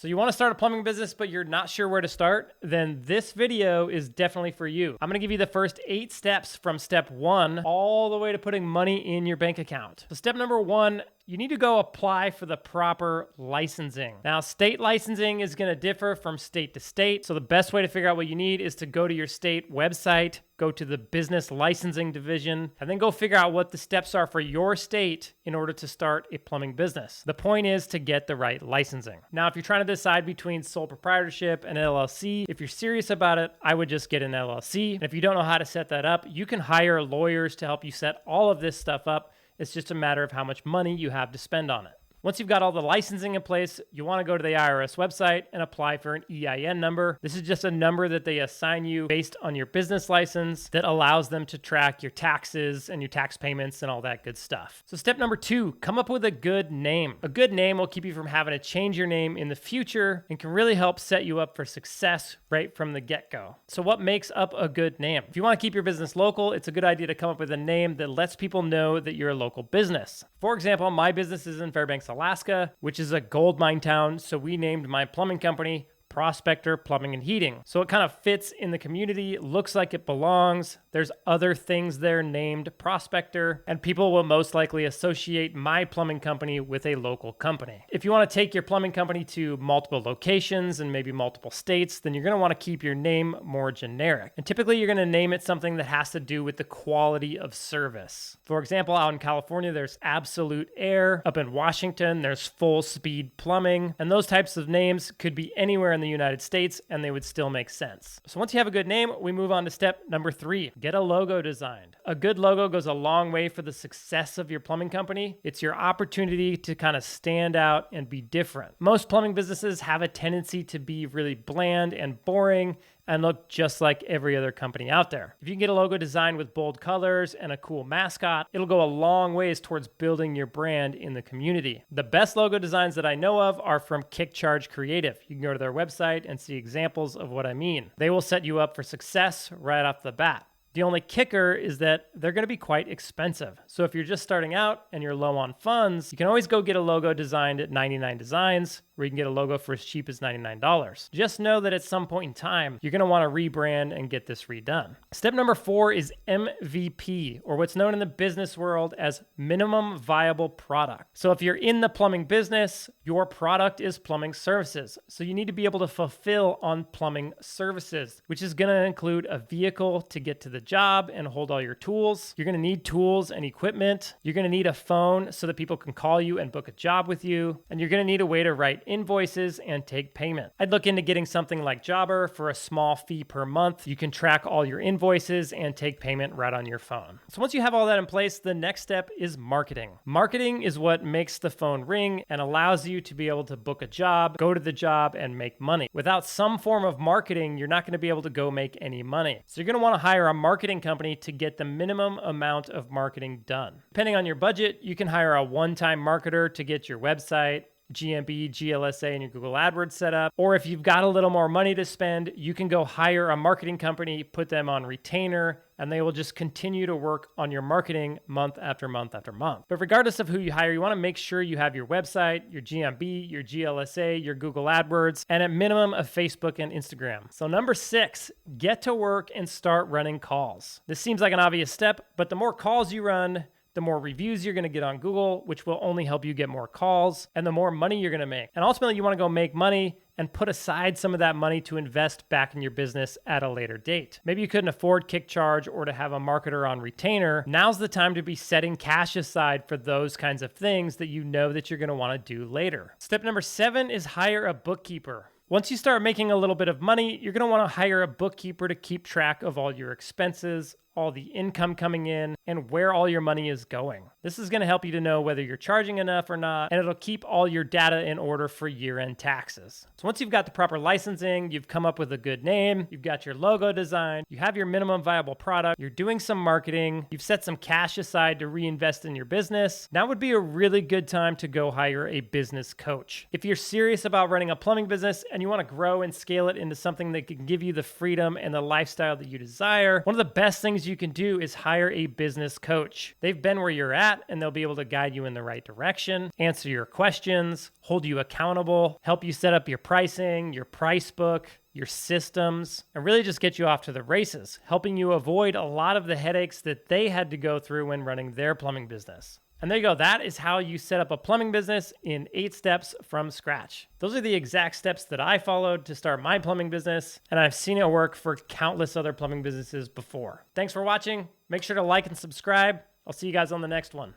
So you want to start a plumbing business, but you're not sure where to start? Then this video is definitely for you. I'm going to give you the first 8 steps from step 1 all the way to putting money in your bank account. So step number 1, you need to go apply for the proper licensing. Now, state licensing is going to differ from state to state. So the best way to figure out what you need is to go to your state website, go to the business licensing division, and then go figure out what the steps are for your state in order to start a plumbing business. The point is to get the right licensing. Now, if you're trying to decide between sole proprietorship and LLC, if you're serious about it, I would just get an LLC. And if you don't know how to set that up, you can hire lawyers to help you set all of this stuff up. It's just a matter of how much money you have to spend on it. Once you've got all the licensing in place, you want to go to the IRS website and apply for an EIN number. This is just a number that they assign you based on your business license that allows them to track your taxes and your tax payments and all that good stuff. So step number 2, come up with a good name. A good name will keep you from having to change your name in the future and can really help set you up for success right from the get-go. So what makes up a good name? If you want to keep your business local, it's a good idea to come up with a name that lets people know that you're a local business. For example, my business is in Fairbanks, Alaska, which is a gold mine town, so we named my plumbing company Prospector Plumbing and Heating. So it kind of fits in the community, looks like it belongs. There's other things there named Prospector, and people will most likely associate my plumbing company with a local company. If you want to take your plumbing company to multiple locations and maybe multiple states, then you're going to want to keep your name more generic. And typically you're going to name it something that has to do with the quality of service. For example, out in California, there's Absolute Air. Up in Washington, there's Full Speed Plumbing. And those types of names could be anywhere in the United States and they would still make sense. So once you have a good name, we move on to step number 3. Get a logo designed. A good logo goes a long way for the success of your plumbing company. It's your opportunity to kind of stand out and be different. Most plumbing businesses have a tendency to be really bland and boring and look just like every other company out there. If you can get a logo designed with bold colors and a cool mascot, it'll go a long ways towards building your brand in the community. The best logo designs that I know of are from Kickcharge Creative. You can go to their website and see examples of what I mean. They will set you up for success right off the bat. The only kicker is that they're going to be quite expensive. So if you're just starting out and you're low on funds, you can always go get a logo designed at 99 Designs, where you can get a logo for as cheap as $99. Just know that at some point in time, you're going to want to rebrand and get this redone. Step number 4 is MVP, or what's known in the business world as minimum viable product. So if you're in the plumbing business, your product is plumbing services. So you need to be able to fulfill on plumbing services, which is going to include a vehicle to get to the job and hold all your tools. You're going to need tools and equipment. You're going to need a phone so that people can call you and book a job with you. And you're going to need a way to write invoices and take payment. I'd look into getting something like Jobber for a small fee per month. You can track all your invoices and take payment right on your phone. So once you have all that in place, the next step is marketing. Marketing is what makes the phone ring and allows you to be able to book a job, go to the job, and make money. Without some form of marketing, you're not going to be able to go make any money. So you're going to want to hire a marketing company to get the minimum amount of marketing done. Depending on your budget, you can hire a one-time marketer to get your website, GMB, GLSA, and your Google AdWords set up. Or if you've got a little more money to spend, you can go hire a marketing company, put them on retainer, and they will just continue to work on your marketing month after month after month. But regardless of who you hire, you want to make sure you have your website, your GMB, your GLSA, your Google AdWords, and at minimum of Facebook and Instagram. So number 6, get to work and start running calls. This seems like an obvious step, but the more calls you run, the more reviews you're going to get on Google, which will only help you get more calls, and the more money you're going to make. And ultimately, you want to go make money and put aside some of that money to invest back in your business at a later date. Maybe you couldn't afford Kickcharge or to have a marketer on retainer. Now's the time to be setting cash aside for those kinds of things that you know that you're going to want to do later. Step number 7 is hire a bookkeeper. Once you start making a little bit of money, you're going to want to hire a bookkeeper to keep track of all your expenses, all the income coming in, and where all your money is going. This is going to help you to know whether you're charging enough or not, and it'll keep all your data in order for year-end taxes. So once you've got the proper licensing, you've come up with a good name, you've got your logo designed, you have your minimum viable product, you're doing some marketing, you've set some cash aside to reinvest in your business, now would be a really good time to go hire a business coach. If you're serious about running a plumbing business and you want to grow and scale it into something that can give you the freedom and the lifestyle that you desire, one of the best things things you can do is hire a business coach. They've been where you're at, and they'll be able to guide you in the right direction, answer your questions, hold you accountable, help you set up your pricing, your price book, your systems, and really just get you off to the races, helping you avoid a lot of the headaches that they had to go through when running their plumbing business. And there you go. That is how you set up a plumbing business in 8 steps from scratch. Those are the exact steps that I followed to start my plumbing business, and I've seen it work for countless other plumbing businesses before. Thanks for watching. Make sure to like and subscribe. I'll see you guys on the next one.